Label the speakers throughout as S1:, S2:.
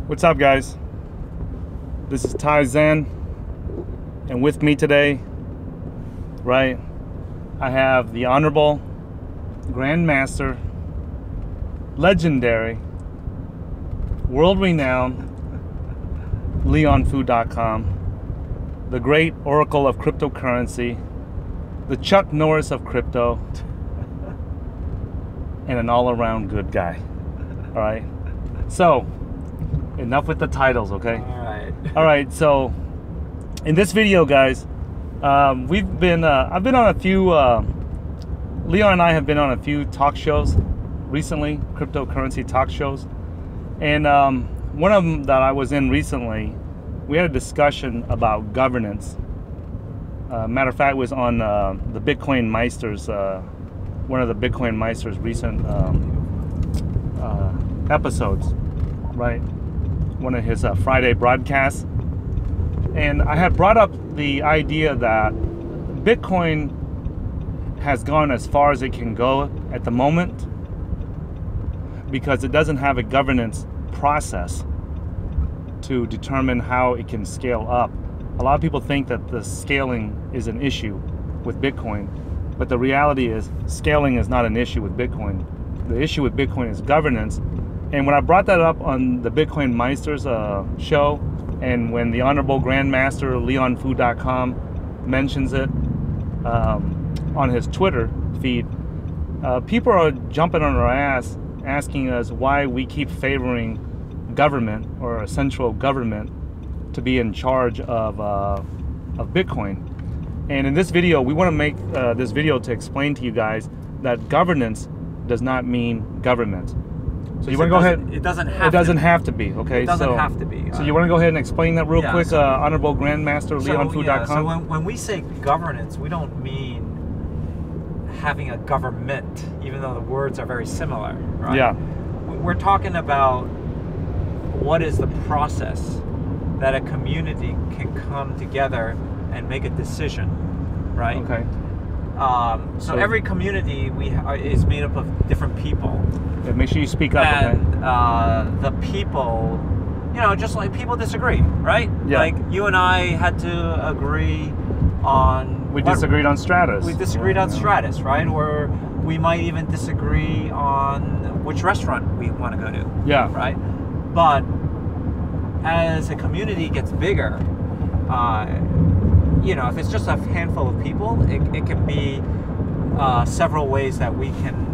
S1: What's up, guys? This is Ty Zen, and with me today, right, I have the Honorable Grandmaster, legendary, world-renowned LeonFu.com, the great oracle of cryptocurrency, the Chuck Norris of crypto, and an all-around good guy. All right, so enough with the titles, okay? All right, so in this video, guys, I've been on a few, Leon and I have been on a few talk shows recently, cryptocurrency talk shows. And one of them that I was in recently, we had a discussion about governance. Matter of fact, it was on the Bitcoin Meister's, one of the Bitcoin Meister's recent episodes, right? One of his Friday broadcasts. And I had brought up the idea that Bitcoin has gone as far as it can go at the moment because it doesn't have a governance process to determine how it can scale up. A lot of people think that the scaling is an issue with Bitcoin, but the reality is scaling is not an issue with Bitcoin. The issue with Bitcoin is governance. And when I brought that up on the Bitcoin Meister's show, and when the Honorable Grandmaster LeonFu.com mentions it on his Twitter feed, people are jumping on our ass asking us why we keep favoring government or a central government to be in charge of Bitcoin. And in this video, we want to make this video to explain to you guys that governance does not mean government. So you want to go ahead?
S2: It doesn't have.
S1: It doesn't have to be. Okay.
S2: It doesn't have to be.
S1: So you want to go ahead and explain that real quick, Honorable Grandmaster LeonFu.com?
S2: So when we say governance, we don't mean having a government, even though the words are very similar, right?
S1: Yeah.
S2: We're talking about what is the process that a community can come together and make a decision, right?
S1: Okay.
S2: So every community is made up of different people.
S1: Yeah, make sure you speak up,
S2: and,
S1: okay?
S2: The people, just like people disagree, right?
S1: Yeah.
S2: Like you and I had to agree on...
S1: We disagreed on Stratus.
S2: We disagreed on Stratus, right? Or we might even disagree on which restaurant we want to go to.
S1: Yeah.
S2: Right? But as a community gets bigger, if it's just a handful of people, it can be several ways that we can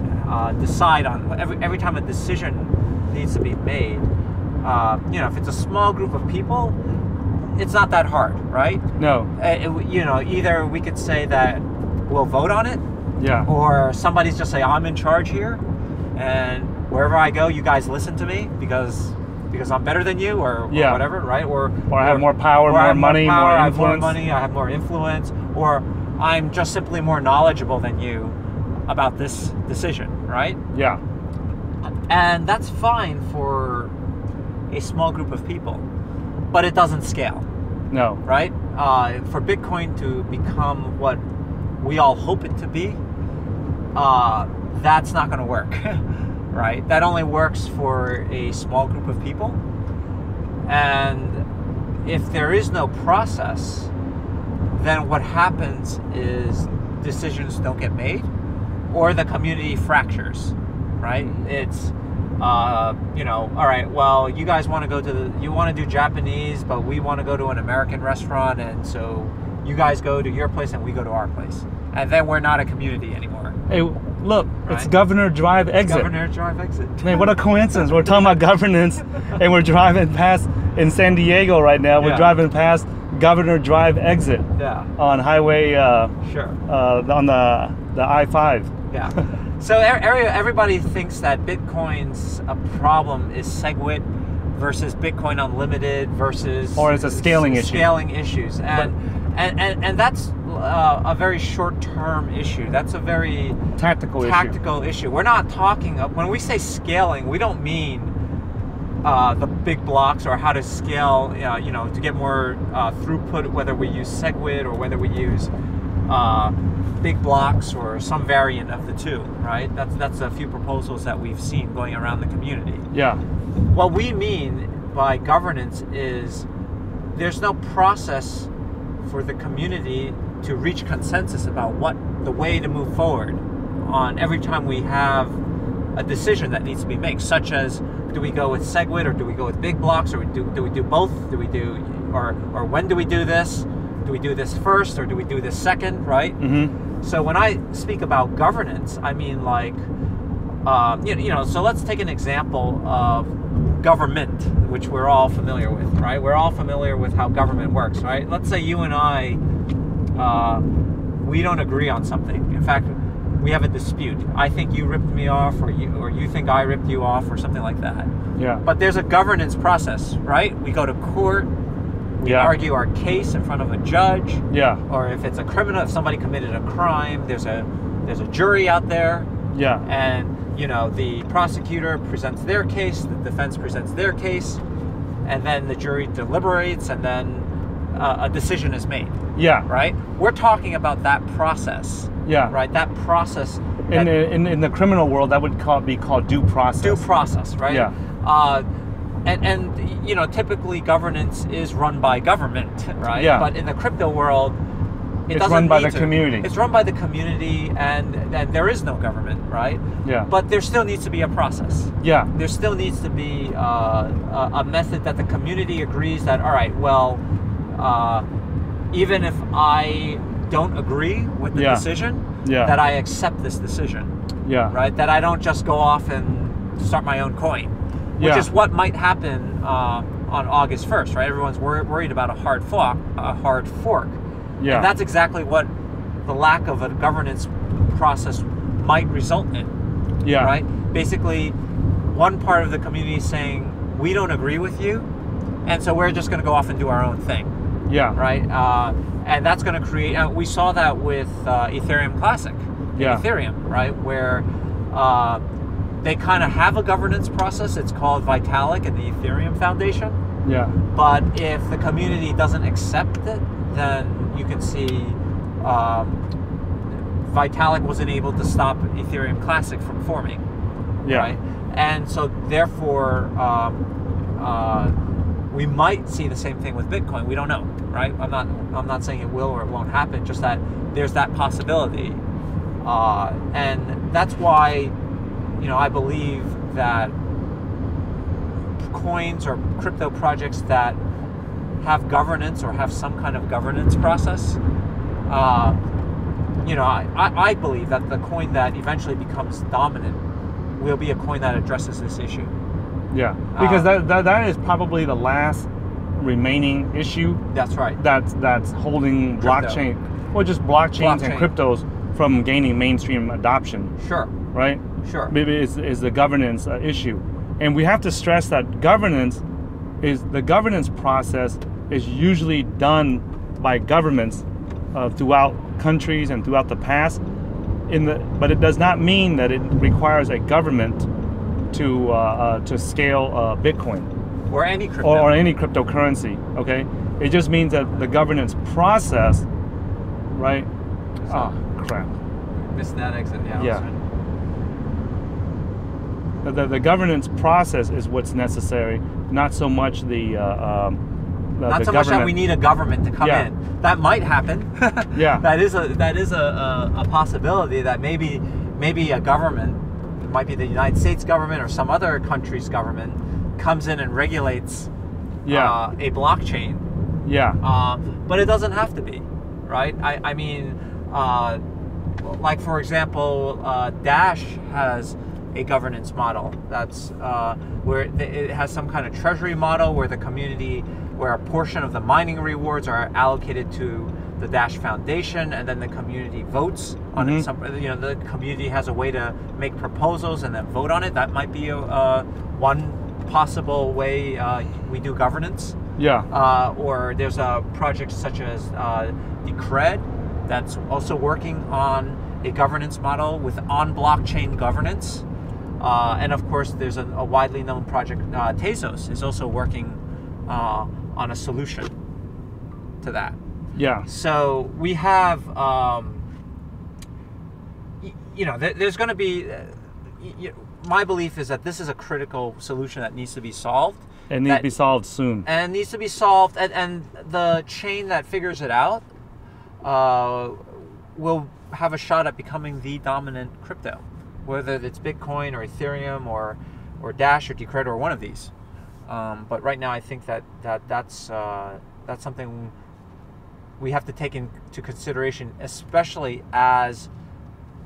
S2: decide on. Every time a decision needs to be made, if it's a small group of people, it's not that hard, right?
S1: No.
S2: Either we could say that we'll vote on it,
S1: yeah,
S2: or somebody's just say, I'm in charge here, and wherever I go, you guys listen to me because I'm better than you, or whatever, right? Or
S1: I have more power, more money, more influence.
S2: I have more money, I have more influence, or I'm just simply more knowledgeable than you about this decision, right?
S1: Yeah.
S2: And that's fine for a small group of people, but it doesn't scale.
S1: No.
S2: Right? For Bitcoin to become what we all hope it to be, that's not going to work. Right? That only works for a small group of people. And if there is no process, then what happens is decisions don't get made, or the community fractures, right? It's, all right, well, you guys want to go to you want to do Japanese, but we want to go to an American restaurant, and so you guys go to your place and we go to our place. And then we're not a community anymore.
S1: Hey, look, right? It's Governor Drive Exit.
S2: Governor Drive Exit.
S1: Man, what a coincidence. We're talking about governance, and we're driving past, in San Diego right now, we're driving past Governor Drive Exit on Highway, on the I-5.
S2: Yeah. So everybody thinks that Bitcoin's problem is SegWit versus Bitcoin Unlimited versus...
S1: Or it's a scaling issue.
S2: Scaling issues. And that's a very short-term issue. That's a very
S1: tactical
S2: issue. We're not talking... When we say scaling, we don't mean the big blocks or how to scale, to get more throughput, whether we use SegWit or whether we use big blocks or some variant of the two, right? That's a few proposals that we've seen going around the community.
S1: Yeah.
S2: What we mean by governance is there's no process for the community to reach consensus about what the way to move forward on every time we have a decision that needs to be made, such as do we go with SegWit or do we go with big blocks, or do we do both? Do we do or when do we do this? Do we do this first or do we do this second? Right.
S1: Mm-hmm.
S2: So when I speak about governance, I mean like so let's take an example of government, which we're all familiar with, right? We're all familiar with how government works, right? Let's say you and I, we don't agree on something. In fact, we have a dispute. I think you ripped me off, or you think I ripped you off, or something like that.
S1: Yeah.
S2: But there's a governance process, right? We go to court, we argue our case in front of a judge.
S1: Yeah.
S2: Or if it's a criminal, if somebody committed a crime, there's a jury out there.
S1: Yeah.
S2: And the prosecutor presents their case, the defense presents their case, and then the jury deliberates, and then a decision is made.
S1: Yeah.
S2: Right? We're talking about that process.
S1: Yeah.
S2: Right? That process.
S1: In the criminal world, that would be called due process.
S2: Due process, right?
S1: Yeah.
S2: And typically governance is run by government, right?
S1: Yeah.
S2: But in the crypto world,
S1: it's run by the community.
S2: It's run by the community, and there is no government, right?
S1: Yeah.
S2: But there still needs to be a process.
S1: Yeah.
S2: There still needs to be a method that the community agrees that, all right, well, even if I don't agree with the decision, that I accept this decision.
S1: Yeah.
S2: Right? That I don't just go off and start my own coin, which is what might happen on August 1st, right? Everyone's worried about a hard fork.
S1: Yeah.
S2: And that's exactly what the lack of a governance process might result in.
S1: Yeah.
S2: Right? Basically, one part of the community is saying, we don't agree with you, and so we're just going to go off and do our own thing.
S1: Yeah.
S2: Right? And that's going to create, we saw that with Ethereum Classic.
S1: Yeah.
S2: Ethereum, right? Where they kind of have a governance process. It's called Vitalik and the Ethereum Foundation.
S1: Yeah.
S2: But if the community doesn't accept it, then you can see Vitalik wasn't able to stop Ethereum Classic from forming.
S1: Yeah.
S2: Right? And so therefore, we might see the same thing with Bitcoin. We don't know, right? I'm not saying it will or it won't happen. Just that there's that possibility, and that's why, I believe that coins or crypto projects that have governance or have some kind of governance process, I believe that the coin that eventually becomes dominant will be a coin that addresses this issue.
S1: Yeah, because that is probably the last remaining issue.
S2: That's right.
S1: That's holding
S2: Crypto.
S1: blockchain, or just blockchains and cryptos from gaining mainstream adoption.
S2: Sure.
S1: Right.
S2: Sure.
S1: Maybe is the governance issue, and we have to stress that the governance process is usually done by governments throughout countries and throughout the past. But it does not mean that it requires a government to scale Bitcoin
S2: or any crypto
S1: or any cryptocurrency. Okay, it just means that the governance process, right? Crap.
S2: Missed that exit.
S1: Yeah. The governance process is what's necessary, not so much
S2: not so much that we need a government to come in. That might happen.
S1: Yeah.
S2: That is a possibility that maybe a government, it might be the United States government or some other country's government, comes in and regulates a blockchain.
S1: Yeah.
S2: But it doesn't have to be, right? I mean, like for example, Dash has a governance model that's where it has some kind of treasury model where the community, where a portion of the mining rewards are allocated to the Dash Foundation, and then the community votes on it. The community has a way to make proposals and then vote on it. That might be one possible way we do governance.
S1: Yeah.
S2: Or there's a project such as Decred that's also working on a governance model with on-blockchain governance. And of course, there's a widely known project, Tezos, is also working on a solution to that.
S1: Yeah.
S2: So we have, there's going to be, my belief is that this is a critical solution that needs to be solved.
S1: It needs to be solved soon.
S2: And it needs to be solved, and the chain that figures it out will have a shot at becoming the dominant crypto, whether it's Bitcoin or Ethereum or Dash or Decred or one of these. But right now, I think that's something we have to take into consideration, especially as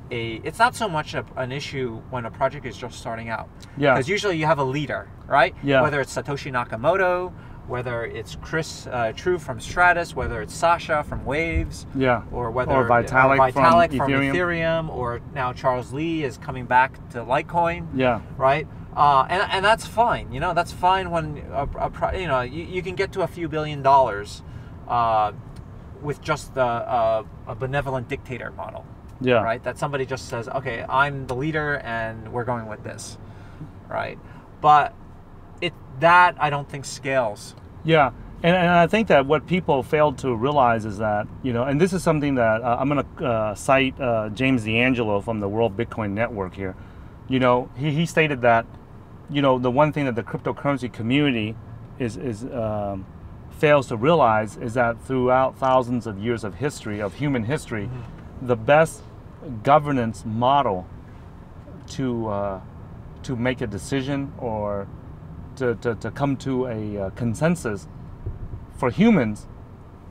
S2: it's not so much an issue when a project is just starting out.
S1: Yeah.
S2: Because usually you have a leader, right?
S1: Yeah.
S2: Whether it's Satoshi Nakamoto, whether it's Chris True from Stratus, whether it's Sasha from Waves,
S1: Yeah.
S2: or whether
S1: Vitalik
S2: from Ethereum, or now Charles Lee is coming back to Litecoin.
S1: Yeah.
S2: Right. And that's fine. You know, that's fine when you can get to a few $1 billion with just a benevolent dictator model.
S1: Yeah.
S2: Right. That somebody just says, okay, I'm the leader and we're going with this. Right. But that I don't think scales.
S1: Yeah. And I think that what people failed to realize is that, and this is something that I'm going to cite James D'Angelo from the World Bitcoin Network here. He stated that, the one thing that the cryptocurrency community fails to realize is that throughout thousands of years of history, of human history, the best governance model to make a decision or to come to a consensus for humans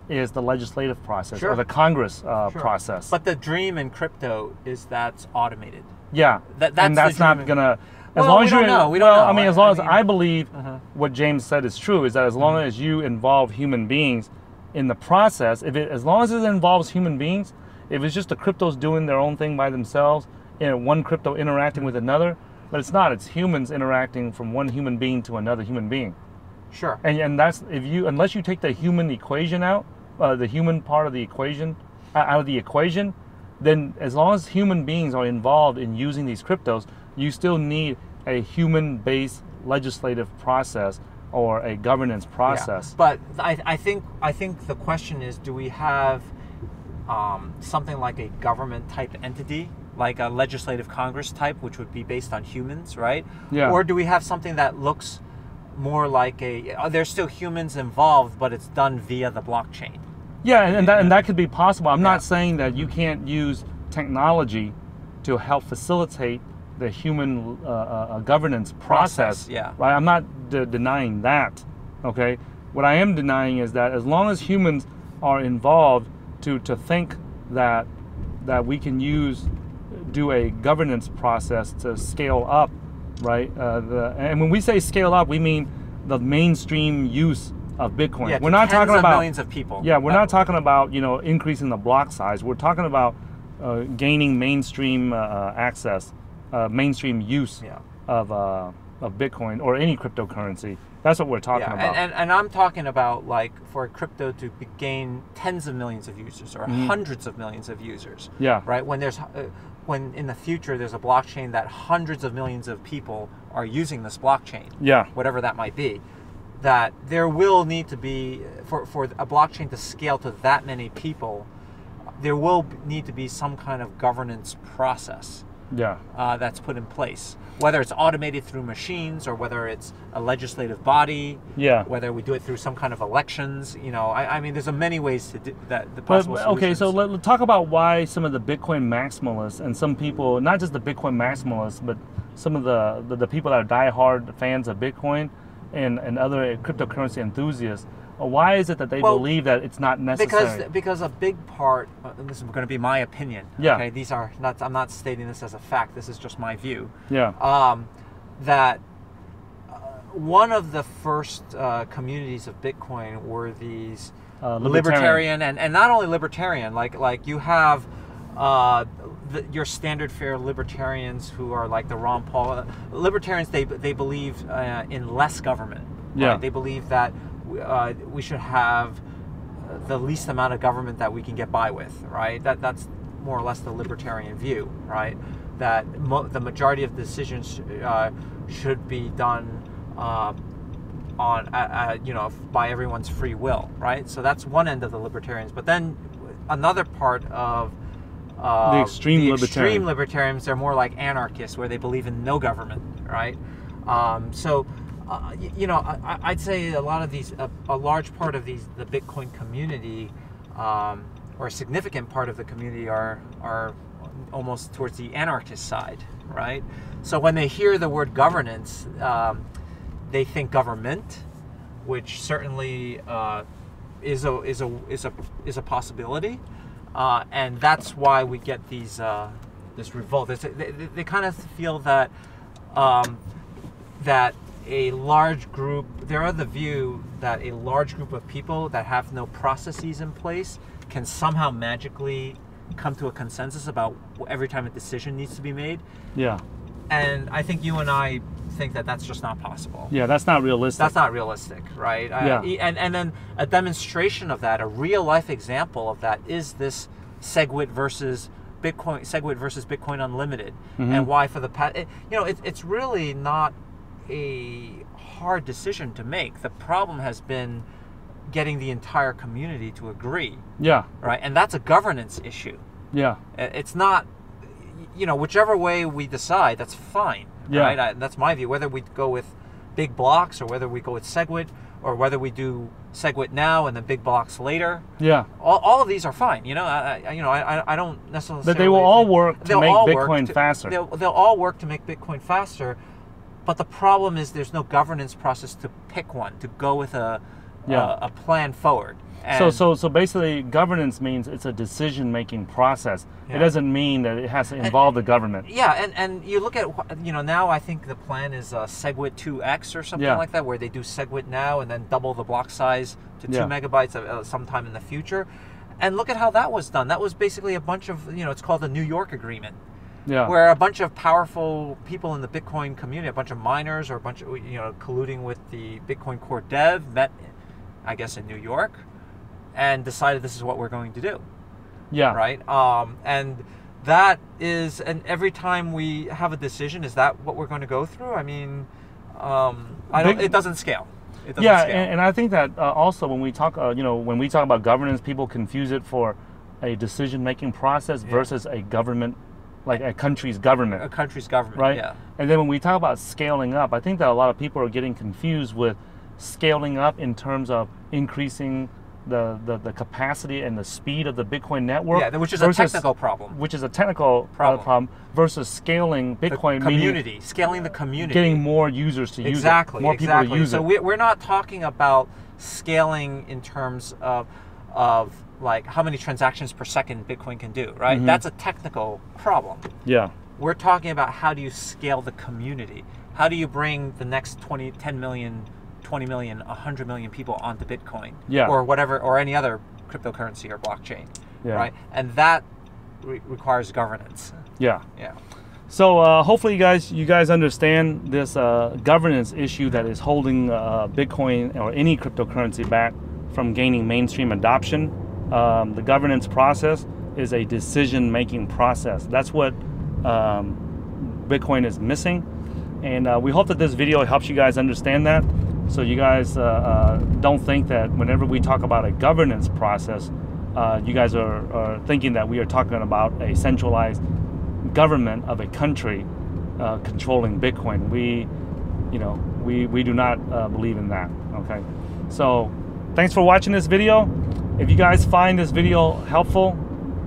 S1: is the legislative process or the Congress process.
S2: But the dream in crypto is that's automated.
S1: Yeah, that's not gonna. As
S2: well,
S1: long as
S2: we don't know. We don't know.
S1: I mean, as long as I believe what James said is true, is that as long as you involve human beings in the process, as long as it involves human beings, if it's just the cryptos doing their own thing by themselves, one crypto interacting with another, but it's not. It's humans interacting from one human being to another human being.
S2: Sure.
S1: And that's unless you take the human equation out, the human part of the equation out of the equation, then as long as human beings are involved in using these cryptos, you still need a human-based legislative process or a governance process.
S2: Yeah. But I think the question is, do we have something like a government type entity, like a legislative Congress type, which would be based on humans, right?
S1: Yeah.
S2: Or do we have something that looks more like there's still humans involved, but it's done via the blockchain?
S1: Yeah, and that could be possible. I'm not saying that you can't use technology to help facilitate the human governance process.
S2: Yeah.
S1: Right. I'm not denying that. Okay. What I am denying is that as long as humans are involved to think that we can do a governance process to scale up, right? And when we say scale up, we mean the mainstream use of Bitcoin.
S2: Yeah,
S1: we're not talking about
S2: millions of people.
S1: Yeah, we're not talking about increasing the block size. We're talking about gaining mainstream access, mainstream use of Bitcoin or any cryptocurrency. That's what we're talking about.
S2: And I'm talking about, like, for crypto to gain tens of millions of users or hundreds of millions of users.
S1: Yeah.
S2: Right. When in the future there's a blockchain that hundreds of millions of people are using this blockchain.
S1: Yeah.
S2: Whatever that might be. That there will need to be, for a blockchain to scale to that many people, there will need to be some kind of governance process that's put in place. Whether it's automated through machines or whether it's a legislative body, whether we do it through some kind of elections, I mean, there's many ways to do that. The possible solutions.
S1: Okay, so let's talk about why some of the Bitcoin maximalists and some people, not just the Bitcoin maximalists, but some of the people that are diehard fans of Bitcoin and other cryptocurrency enthusiasts, why is it that they believe that it's not necessary?
S2: Because a big part, and this is going to be my opinion.
S1: Yeah.
S2: Okay, these are not. I'm not stating this as a fact. This is just my view.
S1: Yeah.
S2: That one of the first communities of Bitcoin were these libertarian and not only libertarian. Like you have your standard fare libertarians who are like the Ron Paul libertarians. They believe in less government.
S1: Yeah.
S2: Right? They believe that we should have the least amount of government that we can get by with, right? That's more or less the libertarian view, right? That the majority of decisions should be done by everyone's free will, right? So that's one end of the libertarians. But then another part of
S1: the extreme
S2: libertarians, they're more like anarchists, where they believe in no government, right? I'd say a lot of these, a large part of the Bitcoin community, or a significant part of the community, are almost towards the anarchist side, right? So when they hear the word governance, they think government, which certainly is a possibility, and that's why we get these this revolt. They kind of feel that that a large group, they're of the view that a large group of people that have no processes in place can somehow magically come to a consensus about every time a decision needs to be made.
S1: Yeah.
S2: And I think you and I think that that's just not possible.
S1: Yeah, that's not realistic.
S2: That's not realistic, right?
S1: Yeah.
S2: And then a demonstration of that, a real life example of that, is this SegWit versus Bitcoin Unlimited, and why for the past, it's really not a hard decision to make. The problem has been getting the entire community to agree.
S1: Yeah.
S2: Right, and that's a governance issue.
S1: Yeah.
S2: It's not, whichever way we decide, that's fine.
S1: Yeah.
S2: Right. That's my view. Whether we go with big blocks or whether we go with SegWit, or whether we do SegWit now and then big blocks later.
S1: Yeah.
S2: All of these are fine. I don't necessarily.
S1: But they will all work to make Bitcoin faster.
S2: They'll all work to make Bitcoin faster, but the problem is there's no governance process to pick one, to go with a plan forward. And
S1: so basically, governance means it's a decision-making process. Yeah. It doesn't mean that it has to involve the government.
S2: Yeah, and you look at, now I think the plan is SegWit 2x or something like that, where they do SegWit now and then double the block size to 2 megabytes sometime in the future. And look at how that was done. That was basically a bunch of, it's called the New York Agreement. Yeah. Where a bunch of powerful people in the Bitcoin community, a bunch of miners or a bunch of, colluding with the Bitcoin core dev, met, I guess, in New York, and decided this is what we're going to do. Yeah. Right? And that is, and every time we have a decision, is that what we're going to go through? I mean, it doesn't scale. It doesn't scale.
S1: And I think that also when we talk, when we talk about governance, people confuse it for a decision-making process versus a government, like a country's government.
S2: A country's government,
S1: right?
S2: Yeah.
S1: And then when we talk about scaling up, I think that a lot of people are getting confused with scaling up in terms of increasing the capacity and the speed of the Bitcoin network.
S2: Yeah, which is a technical problem.
S1: Which is a technical problem versus scaling Bitcoin.
S2: The community, scaling the community.
S1: Getting more users to use it. More people to use it.
S2: So we're not talking about scaling in terms of like how many transactions per second Bitcoin can do, right? That's a technical problem. Yeah. We're talking about how do you scale the community? How do you bring the next 10 million, 20 million, 100 million people onto Bitcoin, or whatever, or any other cryptocurrency or blockchain, right? And that requires governance. Yeah.
S1: So hopefully you guys understand this governance issue that is holding Bitcoin or any cryptocurrency back from gaining mainstream adoption. The governance process is a decision-making process. That's what Bitcoin is missing, and we hope that this video helps you guys understand that. So you guys don't think that whenever we talk about a governance process, you guys are thinking that we are talking about a centralized government of a country controlling Bitcoin. We do not believe in that. Okay. So thanks for watching this video. If you guys find this video helpful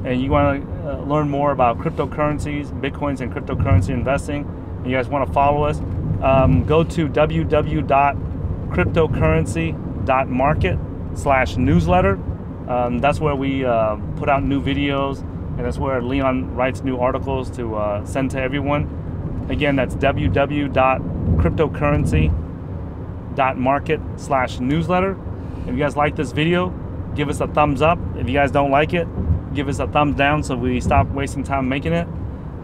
S1: and you want to learn more about cryptocurrencies, Bitcoins, and cryptocurrency investing, and you guys want to follow us, go to www.cryptocurrency.market/newsletter. That's where we put out new videos, and that's where Leon writes new articles to send to everyone. Again, that's www.cryptocurrency.market/newsletter. If you guys like this video, give us a thumbs up. If you guys don't like it, give us a thumbs down so we stop wasting time making it.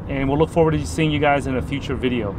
S1: And we'll look forward to seeing you guys in a future video.